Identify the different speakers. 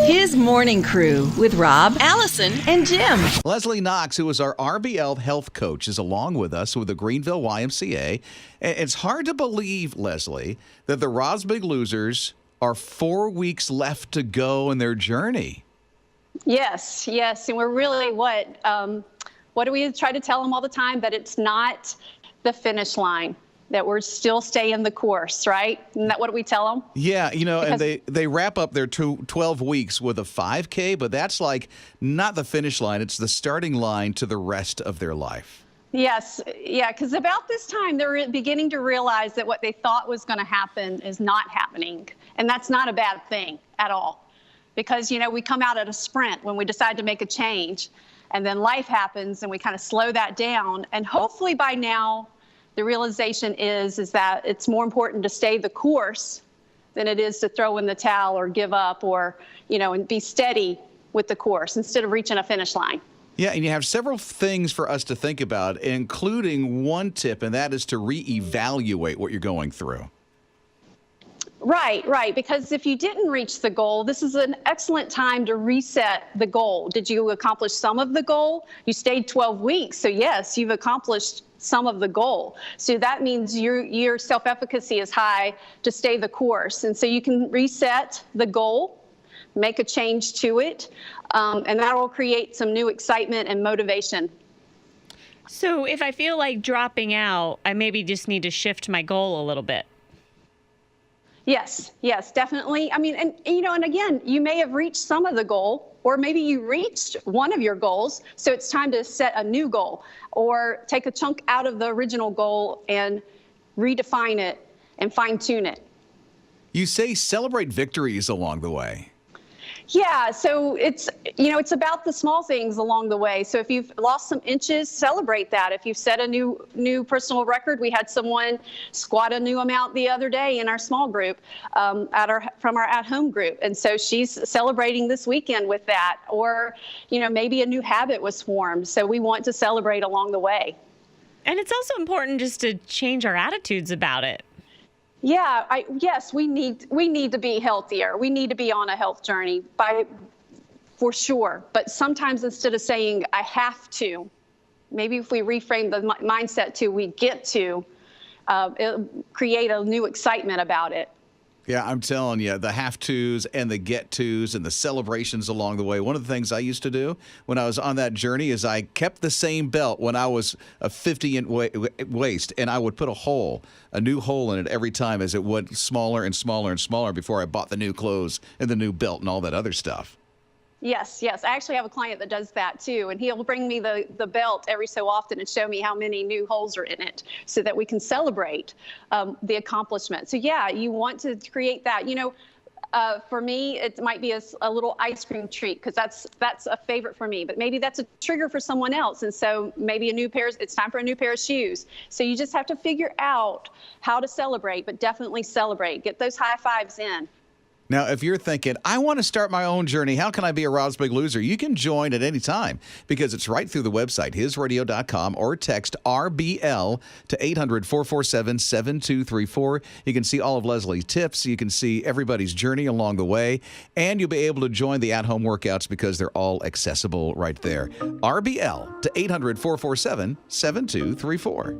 Speaker 1: His morning crew with Rob, Allison, and Jim.
Speaker 2: Leslie Knox, who is our RBL health coach, is along with us with the Greenville YMCA. It's hard to believe, Leslie, that the Rob's Big Losers are 4 weeks left to go in their journey.
Speaker 3: Yes. And we're really what do we try to tell them all the time? That it's not the finish line, that we're still staying the course, right? Isn't that what we tell them?
Speaker 2: Yeah, and they wrap up their 12 weeks with a 5K, but that's like not the finish line. It's the starting line to the rest of their life.
Speaker 3: Yes. Yeah, because about this time, they're beginning to realize that what they thought was going to happen is not happening. And that's not a bad thing at all. Because, we come out at a sprint when we decide to make a change. And then life happens and we kind of slow that down. And hopefully by now, the realization is that it's more important to stay the course than it is to throw in the towel or give up or, and be steady with the course instead of reaching a finish line.
Speaker 2: Yeah, and you have several things for us to think about, including one tip, and that is to reevaluate what you're going through.
Speaker 3: Right. Because if you didn't reach the goal, this is an excellent time to reset the goal. Did you accomplish some of the goal? You stayed 12 weeks. So yes, you've accomplished some of the goal. So that means your self-efficacy is high to stay the course. And so you can reset the goal, make a change to it, and that will create some new excitement and motivation.
Speaker 4: So if I feel like dropping out, I maybe just need to shift my goal a little bit.
Speaker 3: Yes, definitely. I mean, and again, you may have reached some of the goal, or maybe you reached one of your goals. So it's time to set a new goal or take a chunk out of the original goal and redefine it and fine tune it.
Speaker 2: You say celebrate victories along the way.
Speaker 3: Yeah, so it's about the small things along the way. So if you've lost some inches, celebrate that. If you've set a new personal record, we had someone squat a new amount the other day in our small group from our at-home group, and so she's celebrating this weekend with that. Or maybe a new habit was formed, so we want to celebrate along the way.
Speaker 4: And it's also important just to change our attitudes about it.
Speaker 3: Yeah, yes, we need to be healthier. We need to be on a health journey for sure. But sometimes instead of saying I have to, maybe if we reframe the mindset to we get to, it'll create a new excitement about it.
Speaker 2: Yeah, I'm telling you, the have-tos and the get-tos and the celebrations along the way. One of the things I used to do when I was on that journey is I kept the same belt when I was a 50-inch waist, and I would put a new hole in it every time as it went smaller and smaller and smaller before I bought the new clothes and the new belt and all that other stuff.
Speaker 3: Yes. I actually have a client that does that too, and he'll bring me the belt every so often and show me how many new holes are in it so that we can celebrate the accomplishment. So yeah, you want to create that. For me, it might be a little ice cream treat because that's a favorite for me, but maybe that's a trigger for someone else. And so maybe it's time for a new pair of shoes. So you just have to figure out how to celebrate, but definitely celebrate. Get those high fives in.
Speaker 2: Now, if you're thinking, I want to start my own journey, how can I be a Rob's Big Loser? You can join at any time because it's right through the website, hisradio.com, or text RBL to 800-447-7234. You can see all of Leslie's tips. You can see everybody's journey along the way, and you'll be able to join the at-home workouts because they're all accessible right there. RBL to 800-447-7234.